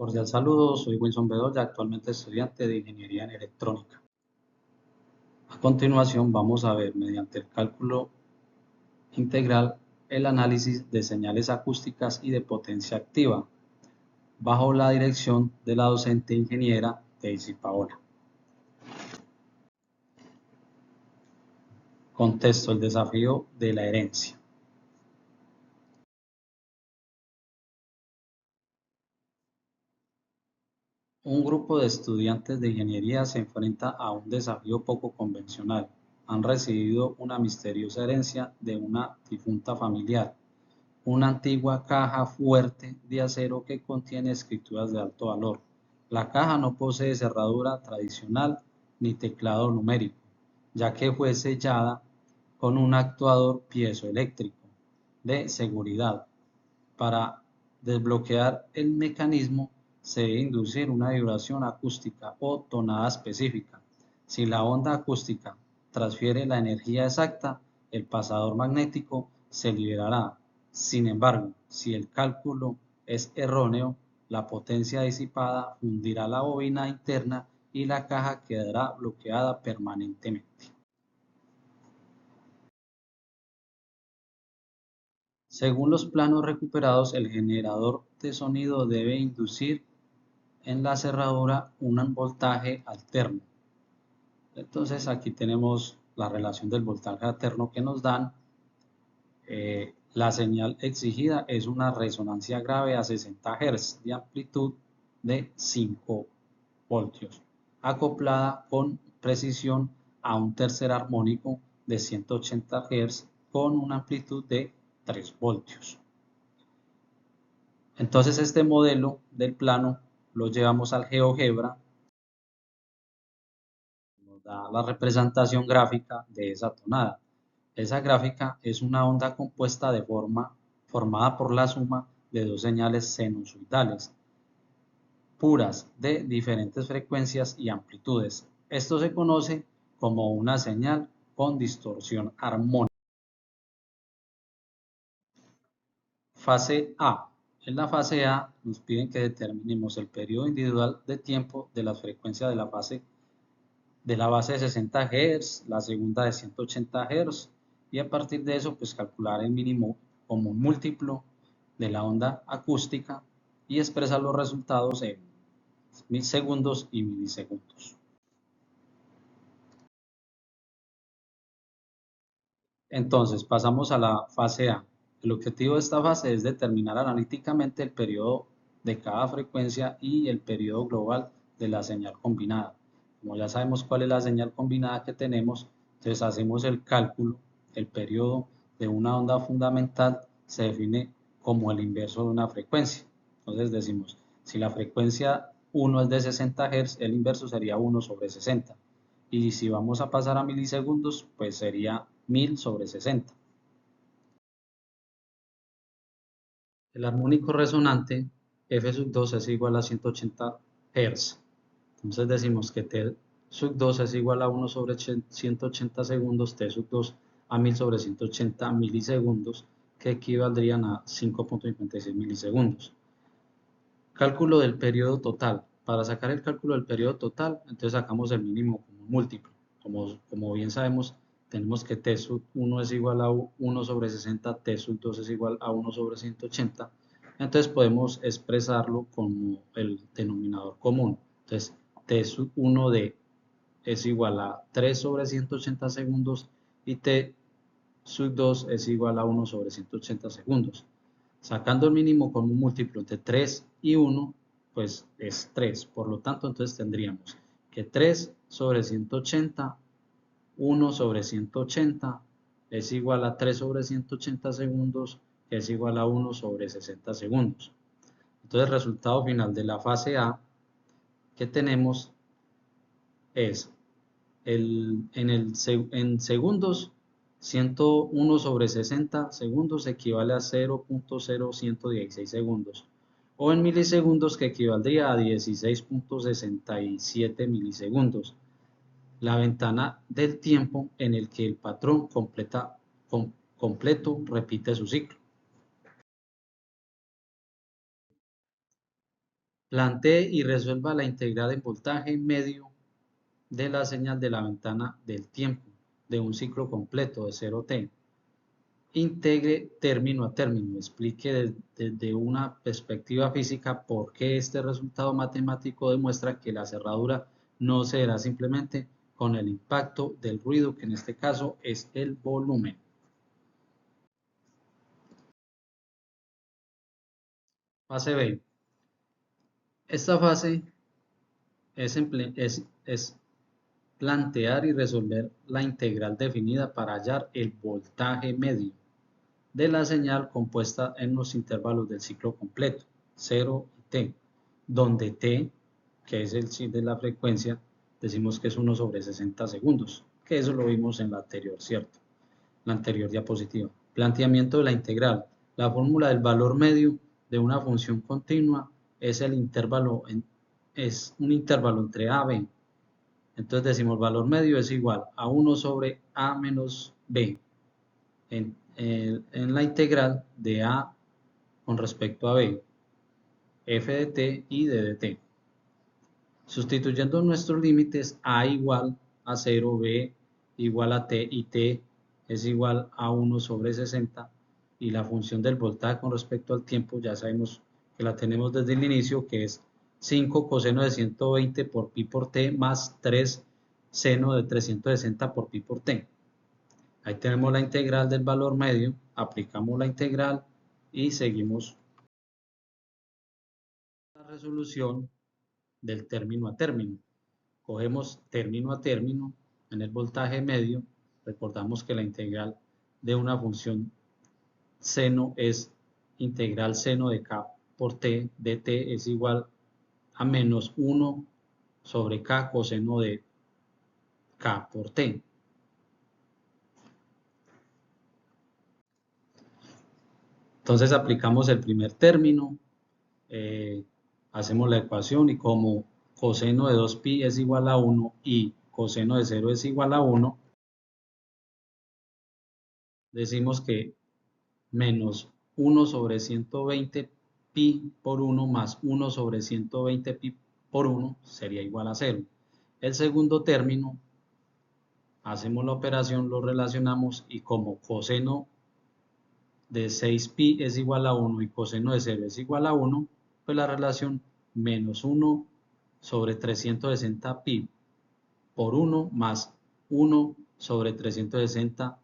Cordial saludo, soy Wilson Bedoya, actualmente estudiante de Ingeniería en Electrónica. A continuación vamos a ver mediante el cálculo integral el análisis de señales acústicas y de potencia activa, bajo la dirección de la docente ingeniera Daisy Paola. Contexto: el desafío de la herencia. Un grupo de estudiantes de ingeniería se enfrenta a un desafío poco convencional. Han recibido una misteriosa herencia de una difunta familiar, una antigua caja fuerte de acero que contiene escrituras de alto valor. La caja no posee cerradura tradicional ni teclado numérico, ya que fue sellada con un actuador piezoeléctrico de seguridad. Para desbloquear el mecanismo se debe inducir una vibración acústica o tonada específica. Si la onda acústica transfiere la energía exacta, el pasador magnético se liberará. Sin embargo, si el cálculo es erróneo, la potencia disipada fundirá la bobina interna y la caja quedará bloqueada permanentemente. Según los planos recuperados, el generador de sonido debe inducir en la cerradura un voltaje alterno. Entonces aquí tenemos la relación del voltaje alterno que nos dan. La señal exigida es una resonancia grave a 60 Hz de amplitud de 5 voltios, acoplada con precisión a un tercer armónico de 180 Hz con una amplitud de 3 voltios. Entonces este modelo del plano lo llevamos al GeoGebra, nos da la representación gráfica de esa tonada. Esa gráfica es una onda compuesta formada por la suma de dos señales sinusoidales puras de diferentes frecuencias y amplitudes. Esto se conoce como una señal con distorsión armónica. Fase A. En la fase A nos piden que determinemos el periodo individual de tiempo de las frecuencias de la base de 60 Hz, la segunda de 180 Hz, y a partir de eso pues calcular el mínimo como un múltiplo de la onda acústica y expresar los resultados en segundos y milisegundos. Entonces pasamos a la fase A. El objetivo de esta fase es determinar analíticamente el periodo de cada frecuencia y el periodo global de la señal combinada. Como ya sabemos cuál es la señal combinada que tenemos, entonces hacemos el cálculo. El periodo de una onda fundamental se define como el inverso de una frecuencia. Entonces decimos, si la frecuencia 1 es de 60 Hz, el inverso sería 1 sobre 60. Y si vamos a pasar a milisegundos, pues sería 1000 sobre 60. El armónico resonante F2 es igual a 180 Hz. Entonces decimos que T2 es igual a 1 sobre 180 segundos, T2 a 1000 sobre 180 milisegundos, que equivaldrían a 5.56 milisegundos. Cálculo del periodo total. Para sacar el cálculo del periodo total, entonces sacamos el mínimo como un múltiplo. Como bien sabemos, tenemos que T sub 1 es igual a 1 sobre 60, T sub 2 es igual a 1 sobre 180. Entonces podemos expresarlo como el denominador común. Entonces T sub 1D es igual a 3 sobre 180 segundos y T sub 2 es igual a 1 sobre 180 segundos. Sacando el mínimo con un múltiplo entre 3 y 1, pues es 3. Por lo tanto, entonces tendríamos que 3 sobre 180, 1 sobre 180 es igual a 3 sobre 180 segundos, que es igual a 1 sobre 60 segundos. Entonces, el resultado final de la fase A que tenemos es en segundos, 101 sobre 60 segundos equivale a 0.0116 segundos, o en milisegundos, que equivaldría a 16.67 milisegundos, la ventana del tiempo en el que el patrón completo repite su ciclo. Plantee y resuelva la integral en voltaje medio de la señal de la ventana del tiempo de un ciclo completo de 0t. Integre término a término, explique desde una perspectiva física por qué este resultado matemático demuestra que la cerradura no se dará simplemente con el impacto del ruido, que en este caso es el volumen. Fase B. Esta fase es plantear y resolver la integral definida para hallar el voltaje medio de la señal compuesta en los intervalos del ciclo completo, 0 y t, donde t, que es el signo de la frecuencia, decimos que es 1 sobre 60 segundos, que eso lo vimos en la anterior, ¿cierto? La anterior diapositiva. Planteamiento de la integral. La fórmula del valor medio de una función continua es es un intervalo entre a y b. Entonces decimos valor medio es igual a 1 sobre a menos b en la integral de a con respecto a b, f de t y d de t. Sustituyendo nuestros límites, a igual a 0, b igual a t y t es igual a 1 sobre 60, y la función del voltaje con respecto al tiempo ya sabemos que la tenemos desde el inicio, que es 5 coseno de 120 por pi por t más 3 seno de 360 por pi por t. Ahí tenemos la integral del valor medio, aplicamos la integral y seguimos la resolución del término a término. Cogemos término a término en el voltaje medio. Recordamos que la integral de una función seno es integral seno de k por t de t es igual a menos 1 sobre k coseno de k por t. Entonces aplicamos el primer término, hacemos la ecuación y como coseno de 2pi es igual a 1 y coseno de 0 es igual a 1, decimos que menos 1 sobre 120 pi por 1 más 1 sobre 120 pi por 1 sería igual a 0. El segundo término, hacemos la operación, lo relacionamos y como coseno de 6pi es igual a 1 y coseno de 0 es igual a 1, pues la relación menos 1 sobre 360 pi por 1 más 1 sobre 360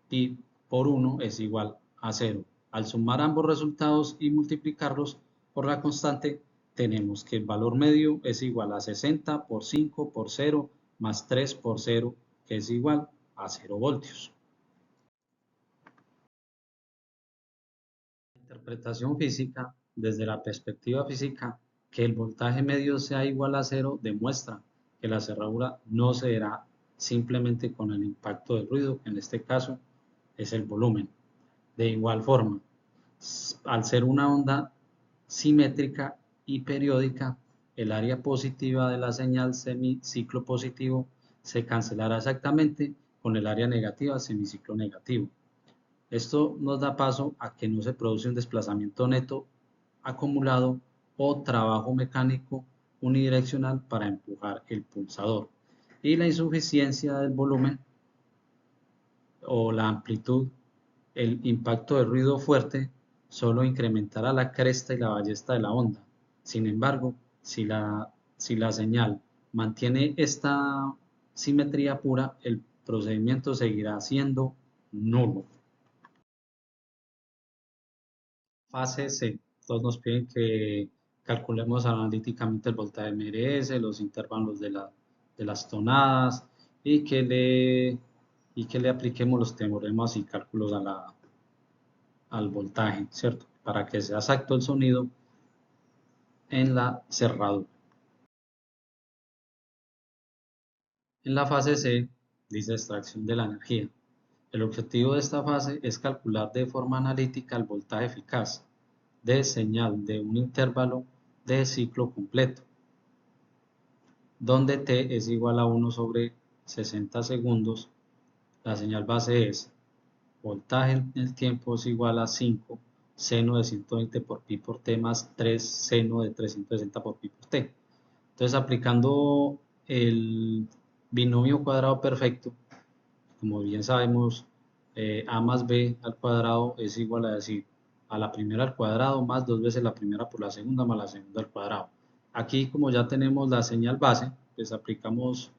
pi por 1 es igual a 0. Al sumar ambos resultados y multiplicarlos por la constante, tenemos que el valor medio es igual a 60 por 5 por 0 más 3 por 0, que es igual a 0 voltios. Interpretación física, desde la perspectiva física, que el voltaje medio sea igual a 0 demuestra que la cerradura no se dará simplemente con el impacto del ruido, que en este caso es el volumen. De igual forma, al ser una onda simétrica y periódica, el área positiva de la señal semiciclo positivo se cancelará exactamente con el área negativa semiciclo negativo. Esto nos da paso a que no se produce un desplazamiento neto acumulado o trabajo mecánico unidireccional para empujar el pulsador. Y la insuficiencia del volumen o la amplitud, el impacto de ruido fuerte, solo incrementará la cresta y la ballesta de la onda. Sin embargo, si la señal mantiene esta simetría pura, el procedimiento seguirá siendo nulo. Fase C. Todos nos piden que calculemos analíticamente el voltaje MRS, los intervalos de las tonadas y que le apliquemos los teoremas y cálculos al voltaje, ¿cierto? Para que sea exacto el sonido en la cerradura. En la fase C dice extracción de la energía. El objetivo de esta fase es calcular de forma analítica el voltaje eficaz de señal de un intervalo de ciclo completo, donde t es igual a 1 sobre 60 segundos. La señal base es voltaje en el tiempo es igual a 5 seno de 120 por pi por t más 3 seno de 360 por pi por t. Entonces, aplicando el binomio cuadrado perfecto, como bien sabemos, a más b al cuadrado es igual a decir a la primera al cuadrado más dos veces la primera por la segunda más la segunda al cuadrado. Aquí, como ya tenemos la señal base, pues aplicamos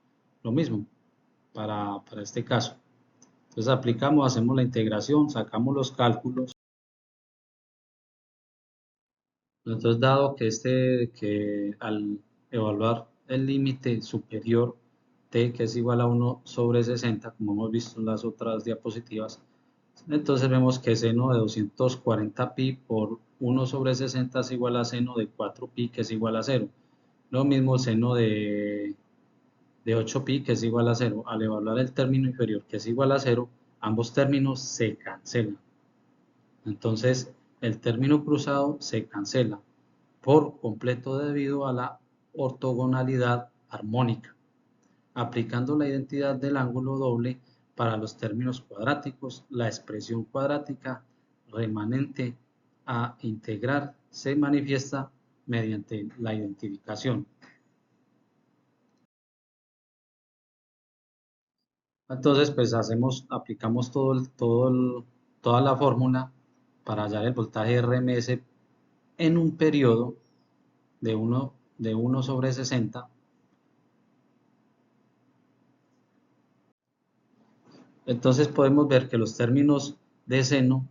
lo mismo para este caso. Entonces aplicamos, hacemos la integración, sacamos los cálculos. Entonces, dado que al evaluar el límite superior t, que es igual a 1 sobre 60, como hemos visto en las otras diapositivas, entonces vemos que seno de 240 pi por 1 sobre 60 es igual a seno de 4 pi, que es igual a 0. Lo mismo seno de 8 pi, que es igual a 0. Al evaluar el término inferior, que es igual a 0, ambos términos se cancelan. Entonces, el término cruzado se cancela por completo debido a la ortogonalidad armónica, aplicando la identidad del ángulo doble para los términos cuadráticos. La expresión cuadrática remanente a integrar se manifiesta mediante la identificación. Entonces, pues aplicamos toda la fórmula para hallar el voltaje RMS en un periodo de 1 sobre 60. Entonces podemos ver que los términos de seno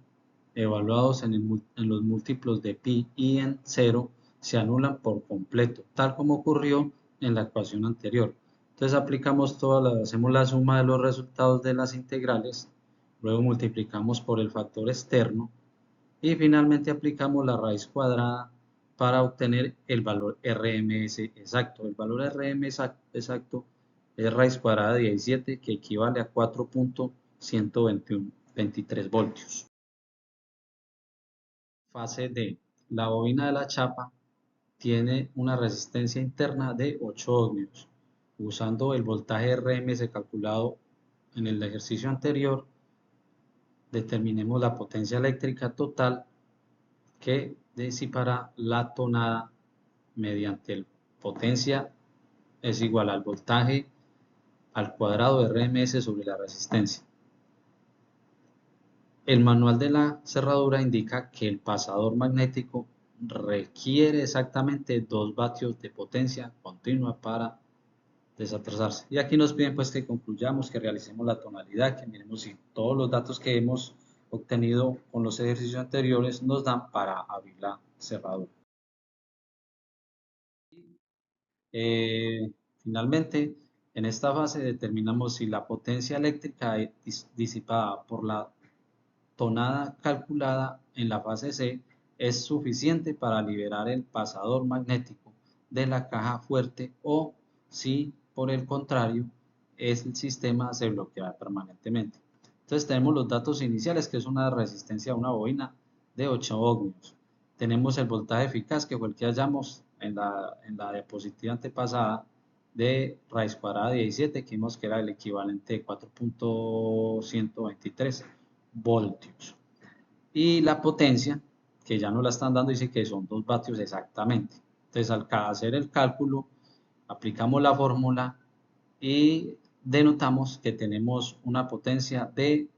evaluados en los múltiplos de pi y en 0 se anulan por completo, tal como ocurrió en la ecuación anterior. Entonces hacemos la suma de los resultados de las integrales, luego multiplicamos por el factor externo y finalmente aplicamos la raíz cuadrada para obtener el valor RMS exacto. El valor RMS exacto es raíz cuadrada de 17, que equivale a 4.123 voltios. Fase D. La bobina de la chapa tiene una resistencia interna de 8 ohmios. Usando el voltaje RMS calculado en el ejercicio anterior, determinemos la potencia eléctrica total que disipará la tonada mediante el potencia es igual al voltaje al cuadrado de RMS sobre la resistencia. El manual de la cerradura indica que el pasador magnético requiere exactamente 2 vatios de potencia continua para desatrasarse. Y aquí nos piden pues que concluyamos, que realicemos la tonalidad, que miremos si todos los datos que hemos obtenido con los ejercicios anteriores nos dan para abrir la cerradura. Finalmente, en esta fase determinamos si la potencia eléctrica disipada por la tonada calculada en la fase C es suficiente para liberar el pasador magnético de la caja fuerte, o si por el contrario el sistema se bloquea permanentemente. Entonces tenemos los datos iniciales, que es una resistencia a una bobina de 8 ohmios. Tenemos el voltaje eficaz, que fue el que hallamos en la diapositiva antepasada, de raíz cuadrada de 17, que vimos que era el equivalente de 4.123 voltios. Y la potencia, que ya nos la están dando, dice que son 2 vatios exactamente. Entonces, al hacer el cálculo, aplicamos la fórmula y denotamos que tenemos una potencia de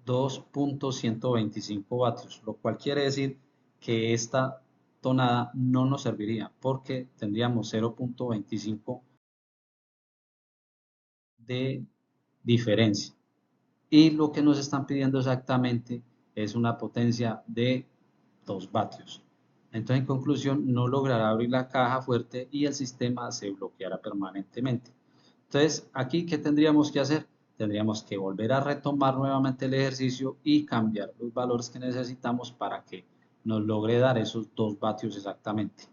2.125 vatios, lo cual quiere decir que esta tonada no nos serviría porque tendríamos 0.25 de diferencia. Y lo que nos están pidiendo exactamente es una potencia de 2 vatios. Entonces, en conclusión, no logrará abrir la caja fuerte y el sistema se bloqueará permanentemente. Entonces, aquí, ¿qué tendríamos que hacer? Tendríamos que volver a retomar nuevamente el ejercicio y cambiar los valores que necesitamos para que nos logre dar esos 2 vatios exactamente.